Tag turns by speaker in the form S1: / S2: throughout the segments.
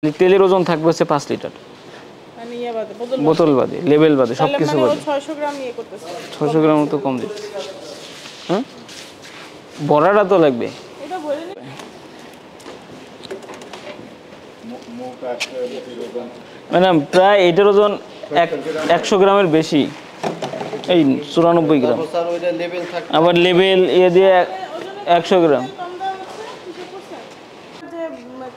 S1: তেলের ওজন থাকবে হচ্ছে 5 লিটার,
S2: মানে ইয়া বাদে
S1: বোতল বাদে, লেবেল বাদে, সবকিছু
S2: মানে
S1: বাদে।
S2: 600 গ্রাম ইয়ে করতেছে,
S1: 600 গ্রাম তো কম দিচ্ছে। হ্যাঁ, বড়াটা তো লাগবে।
S2: এটা বলে নি
S1: ম্যাডাম, প্রায় এটার ওজন 100 গ্রামের বেশি, এই 94 গ্রাম। আবার লেবেল ইয়ে দিয়ে 100 গ্রাম।
S2: কম দেওয়া হচ্ছে কিসে করছেন যে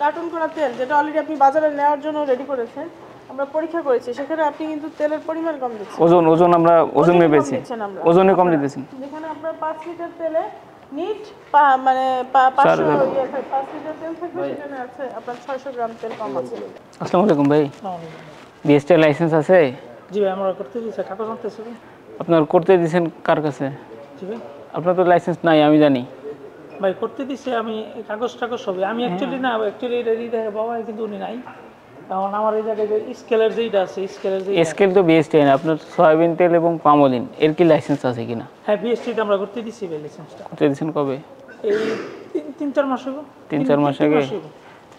S2: কার্টন করা তেল যেটা অলরেডি আপনি বাজারে নেওয়ার জন্য রেডি করেছেন, আমরা পরীক্ষা করেছি, সেখানে আপনি কিন্তু তেলের পরিমাণ কম দিচ্ছেন।
S1: ওজন আমরা ওজন মেপেছি, ওজনে কম দিতেছি।
S2: যেখানে আপনার 5 লিটার তেলে নিট মানে 500 ইয়ে 5 লিটার তেল থাকবে, সেখানে আছে আপনার 600 গ্রাম তেল কম আছে।
S1: আসসালামু আলাইকুম ভাই, বিএসটি লাইসেন্স আছে?
S2: জি ভাই, আমরা করতে দিয়েছি, কাগজ আনতেছি।
S1: আপনার করতে দিয়েছেন কার কাছে?
S2: জি ভাই,
S1: আপনার তো লাইসেন্স নাই, আমি জানি
S2: ভাই করতে দিছে, আমি কাগজ টাগজ সবই আমি অ্যাকচুয়ালি না, অ্যাকচুয়ালি এটা দেখে বাবা, কিন্তু উনি নাই, কারণ আমার এই জায়গায় স্কেলের যেটা আছে,
S1: স্কেল তো বিএসটি না, আপনার সয়াবিন তেল এবং পামোলিন এর কি লাইসেন্স আছে কিনা?
S2: হ্যাঁ, বিএসটিতে আমরা করতে দিছি ভাই, লাইসেন্সটা
S1: করতে দিয়েছেন কবে?
S2: এই 3-4 মাস আগে।
S1: 3-4 মাস আগে?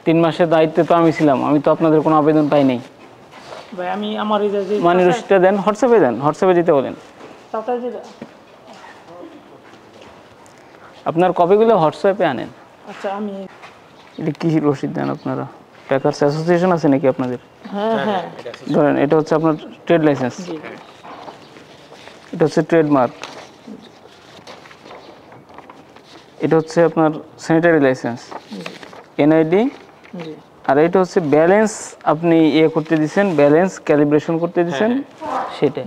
S1: 3 মাসের দায়িত্বে তো আমি ছিলাম, আমি তো আপনাদের কোনো আবেদন পাই নাই
S2: ভাই। আমি আমার এই যে
S1: মানে রসিদটা দেন, হোয়াটসঅ্যাপে দেন, হোয়াটসঅ্যাপে দিতে বলেন।
S2: তাতে যেটা
S1: আপনার কপিগুলো হোয়াটসঅ্যাপে আনেন।
S2: আচ্ছা, আমি
S1: এটা কি রসিদ দেন আপনারা? প্যাকার্স অ্যাসোসিয়েশন আছে নাকি আপনাদের?
S2: হ্যাঁ হ্যাঁ,
S1: ধরেন এটা হচ্ছে আপনার ট্রেড লাইসেন্স,
S2: জি
S1: এটা হচ্ছে ট্রেডমার্ক, এটা হচ্ছে আপনার স্যানিটারি লাইসেন্স, এনআইডি,
S2: জি।
S1: আর এটা হচ্ছে ব্যালেন্স। আপনি ইয়ে করতে দিচ্ছেন, ব্যালেন্স ক্যালিব্রেশন করতে দিচ্ছেন, সেটা।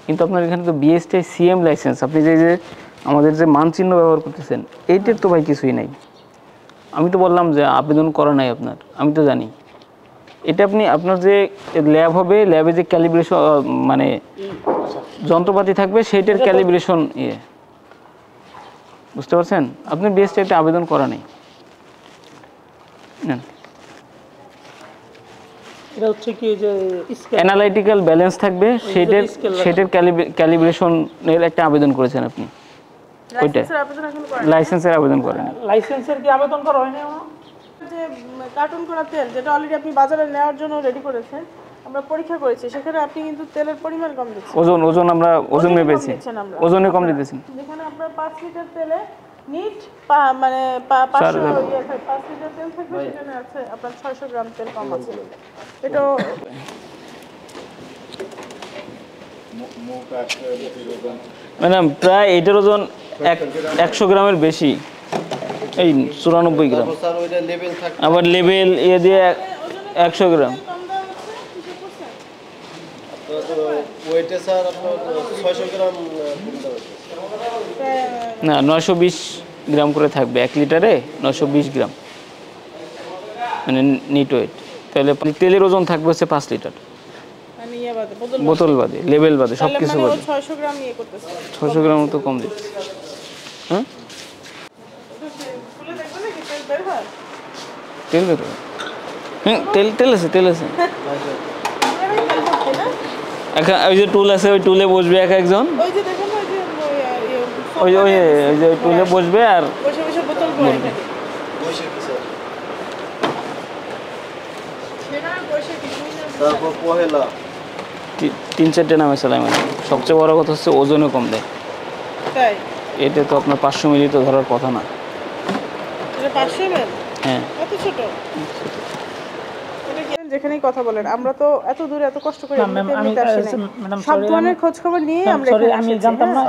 S1: কিন্তু আপনার এখানে তো বিএসটি সিএম লাইসেন্স, আপনি যে আমাদের যে মানচিহ্ন ব্যবহার করতেছেন, এইটার তো ভাই কিছুই নাই। আমি তো বললাম যে আবেদন করা নাই আপনার, আমি তো জানি। এটা আপনি আপনার যে ল্যাব হবে, ল্যাবে যে ক্যালিব্রেশন মানে যন্ত্রপাতি থাকবে, সেইটার ক্যালিব্রেশন ইয়ে, বুঝতে পারছেন? আপনি বিএসটি একটা আবেদন করা নেই।
S2: এটা হচ্ছে কি যে
S1: অ্যানালাইটিক্যাল ব্যালেন্স থাকবে, সেটার ক্যালিব্রেশনের একটা আবেদন করেছেন আপনি। ওইটা লাইসেন্সের আবেদন করেন।
S2: লাইসেন্সের কি আবেদন করা হয়নি আমার? যে কার্টন করা তেল যেটা অলরেডি আপনি বাজারে নেওয়ার জন্য রেডি করেছেন, আমরা পরীক্ষা করেছি, সেখানে আপনি কিন্তু তেলের পরিমাণ কম দিচ্ছেন।
S1: ওজন আমরা ওজন মেপেছি, ওজনে কম দিতেছি।
S2: যেখানে আপনার 5 লিটার তেলে নিট মানে 500 ইয়ে 5 লিটার তেল থাকবে, সেখানে আছে আপনার 600 গ্রাম তেল কম আছে। এটা
S1: ম্যাডাম, প্রায় এটার ওজন 100 গ্রামের বেশি, এই 94 গ্রাম। আবার লেবেল ইয়ে দিয়ে 100 গ্রাম। না, 920 গ্রাম করে থাকবে 1 লিটারে, 920 গ্রাম মানে নিট ওয়েট। তাহলে তেলের ওজন থাকবে হচ্ছে 5 লিটার,
S2: মানে ইয়া বাদে,
S1: বোতল বাদে, লেবেল বাদে, সবকিছু বাদে।
S2: 600 গ্রাম ইয়ে করতেছে,
S1: 600 গ্রাম তো কম দিচ্ছে। হ্যাঁ,
S2: খুলে দেখবেন নাকি তেল বের হয়?
S1: তেল বের হয়? হুম, তেল আছে, তেল আছে। এখন ওই যে টুল আছে, ওই টুলে বসবে একজন,
S2: ওই যে দেখুন,
S1: ওই যে ওই যে টুলে বসবে আর
S2: বসে বসে বোতল ভরে থাকে।
S3: তারপর পহেলা
S1: 3-4টে নামে চালাই, মানে সবচেয়ে বড় কথা হচ্ছে ওজনে কম দেয়।
S2: তাই
S1: এটা তো আপনার 500 মিলি তো ধরার কথা না।
S2: এটা 500 ml?
S1: হ্যাঁ,
S2: এত ছোট। যেখানেই কথা বলেন, আমরা তো এত দূরে এত কষ্ট করে সব ধরনের খোঁজ খবর নিয়ে আমরা এখানে আমি জানতাম না।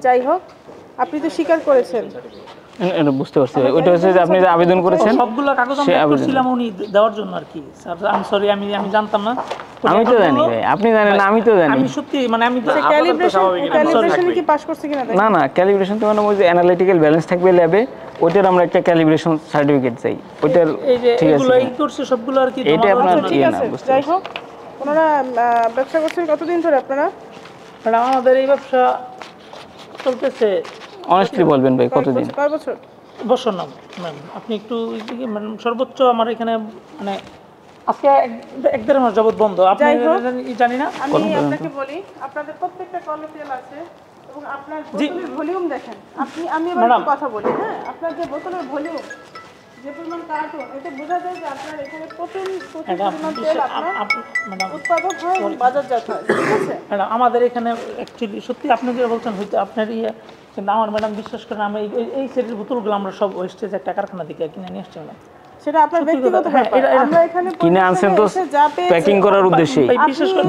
S2: যাই হোক, আপনি তো স্বীকার করেছেন।
S1: এটা বুঝতে পারছি। ওইটা হচ্ছে যে আপনি যে আবেদন করেছেন,
S2: সবগুলো কাগজ আমরা করছিলাম উনি দেওয়ার জন্য আর কি। স্যার আমি সরি, আমি জানতাম না।
S1: আমি তো জানি ভাই, আপনি জানেন না, আমি তো জানি।
S2: আমি সত্যি মানে আমি তো ক্যালিব্রেশন কি পাস করছে কিনা
S1: না না, ক্যালিব্রেশন তো মানে ওই যে অ্যানালিটিক্যাল ব্যালেন্স থাকবে ল্যাবে, ওইটার আমরা একটা ক্যালিব্রেশন সার্টিফিকেট চাই। ওইটার ঠিক আছে,
S2: এগুলো এই করছে সবগুলো আর কি।
S1: এটা আপনার
S2: ঠিক আছে, যাই হোক। ওনারা ব্যবসা করছেন কতদিন ধরে আপনারা? ম্যাডাম, আমাদের এই ব্যবসা চলতেছে,
S1: অনেস্টলি বলবেন ভাই, কতদিন?
S2: কয় বছর? বছর না ম্যাম, আপনি একটু সর্বোচ্চ আমার এখানে মানে আজকে 1-1.5 মাস যাবত বন্ধ। আপনি জানি না, আমি আপনাকে বলি, আপনাদের প্রত্যেকটা কলে তেল আছে এবং আপনার বোতলের ভলিউম দেখেন। আমি এবার কথা বলি, হ্যাঁ, আপনার যে বোতলের ভলিউম
S4: যে পরিমাণ কার্টুন, এতে বোঝা যায় যে আপনার এখানে প্রচুর
S2: ম্যাডাম
S4: পরিমাণ তেল আপনার
S2: ম্যাডাম
S4: উৎপাদন হয় এবং বাজারজাত হয়, ঠিক আছে?
S2: ম্যাডাম আমাদের এখানে অ্যাকচুয়ালি সত্যি আপনি যেটা বলছেন হয়তো আপনার কিন্তু আমার ম্যাডাম বিশ্বাস করেন আমরা এই সেটের বোতলগুলো আমরা সব ওয়েস্টেজ একটা কারখানা থেকে কিনে নিয়ে আসছি ম্যাডাম।
S4: সেটা আপনার ব্যক্তিগত
S2: হ্যাঁ,
S4: ব্যাপার। আমরা এখানে
S1: কিনে আনছেন তো
S4: এসে যা পেয়েছি,
S1: প্যাকিং করার উদ্দেশ্যে,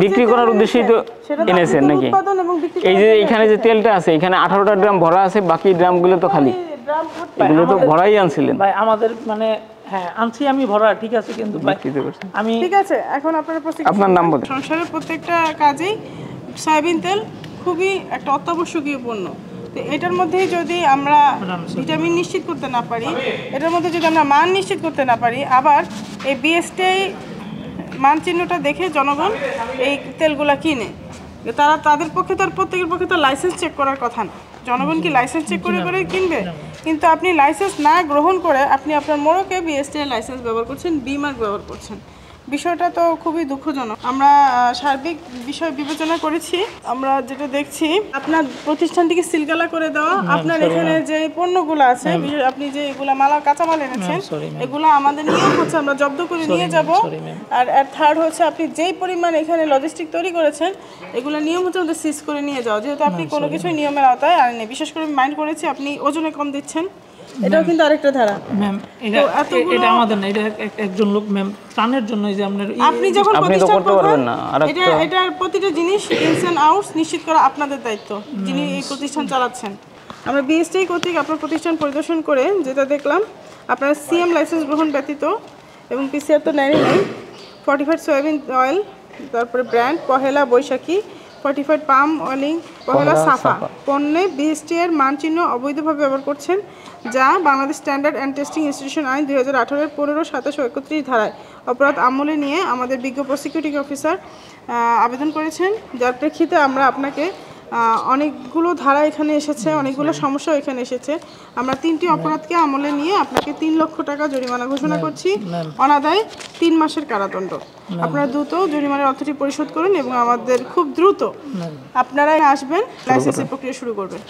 S1: বিক্রি করার উদ্দেশ্যেই তো
S4: সেটা তো
S1: এনেছেন নাকি?
S4: উৎপাদন এবং বিক্রি
S1: এই যে এখানে যে তেলটা আছে এখানে 18টা ড্রাম ভরা আছে, বাকি ড্রামগুলো তো খালি,
S4: ড্রাম ভর্তি।
S1: এগুলো তো ভরাই আনছিলেন।
S2: ভাই আমাদের মানে হ্যাঁ আনছি আমি ভরা, ঠিক আছে, কিন্তু ভাই
S1: বিক্রিতে করছেন।
S2: আমি
S4: ঠিক আছে, এখন আপনারা
S1: আপনার নাম বলেন।
S4: সংসারের প্রত্যেকটা কাজেই সয়াবিন তেল খুবই একটা অত্যাবশ্যকীয় পণ্য। তো এটার মধ্যেই যদি আমরা ভিটামিন নিশ্চিত করতে না পারি, এটার মধ্যে যদি আমরা মান নিশ্চিত করতে না পারি, আবার এই বিএসটিআই মানচিহ্নটা দেখে জনগণ এই তেলগুলা কিনে, তাদের পক্ষে তার প্রত্যেকের পক্ষে তো লাইসেন্স চেক করার কথা না। জনগণ কি লাইসেন্স চেক করে করে কিনবে? কিন্তু আপনি লাইসেন্স না গ্রহণ করে আপনি আপনার মোড়কে বিএসটিআই লাইসেন্স ব্যবহার করছেন, বি মার্ক ব্যবহার করছেন। বিষয়টা তো খুবই দুঃখজনক। আমরা সার্বিক বিষয় বিবেচনা করেছি। আমরা যেটা দেখছি আপনার প্রতিষ্ঠানটিকে সিলগালা করে দেওয়া, আপনার এখানে যে পণ্যগুলো আছে, আপনি যে এগুলা কাঁচামাল এনেছেন, এগুলো আমাদের নিয়ম হচ্ছে আমরা জব্দ করে নিয়ে যাব। আর থার্ড হচ্ছে আপনি যেই পরিমাণ এখানে লজিস্টিক তৈরি করেছেন, এগুলো নিয়ম হচ্ছে আমাদের সিজ করে নিয়ে যাওয়া, যেহেতু আপনি কোনো কিছুই নিয়মের আওতায় আনেননি। বিশেষ করে মাইন্ড করেছি আপনি ওজনে কম দিচ্ছেন, এটাও কিন্তু আরেকটা ধারা।
S2: ম্যাম এটা আমাদের না, এটা একজন লোক ম্যাম ত্রাণের জন্য যে আপনার
S4: আপনি যখন
S1: আপনি তো
S4: প্রতিষ্ঠান
S1: করতে পারবেন না।
S4: এটার প্রতিটা জিনিস ইনস এন্ড আউটস নিশ্চিত করা আপনাদের দায়িত্ব, যিনি এই প্রতিষ্ঠান চালাচ্ছেন। আমরা বিএসটিআই কর্তৃক আপনার প্রতিষ্ঠান পরিদর্শন করে যেটা দেখলাম, আপনার সিএম লাইসেন্স গ্রহণ ব্যতীত এবং পিসিআর তো নেয়নি, 45 সয়াবিন অয়েল, তারপরে ব্র্যান্ড পহেলা বৈশাখী, 45 পাম অয়েলিং পহেলা সাফা পণ্যে বিএসটিআই এর মানচিহ্ন অবৈধভাবে ব্যবহার করছেন, যা Bangladesh standard and testing institution আইন 2018 এর 15, 27 ও 31 ধারায় অপরাধ আমলে নিয়ে আমাদের বিজ্ঞ প্রসিকিউটিং অফিসার আবেদন করেছেন, যার প্রেক্ষিতে আমরা আপনাকে অনেকগুলো ধারা এখানে এসেছে, অনেকগুলো সমস্যা এখানে এসেছে। আমরা 3টি অপরাধকে আমলে নিয়ে আপনাকে 3 লক্ষ টাকা জরিমানা ঘোষণা করছি, অনাদায়ে 3 মাসের কারাদণ্ড। আপনারা দ্রুত জরিমানার অর্থটি পরিশোধ করুন এবং আমাদের খুব দ্রুত আপনারা আসবেন, লাইসেন্সের প্রক্রিয়া শুরু করবেন।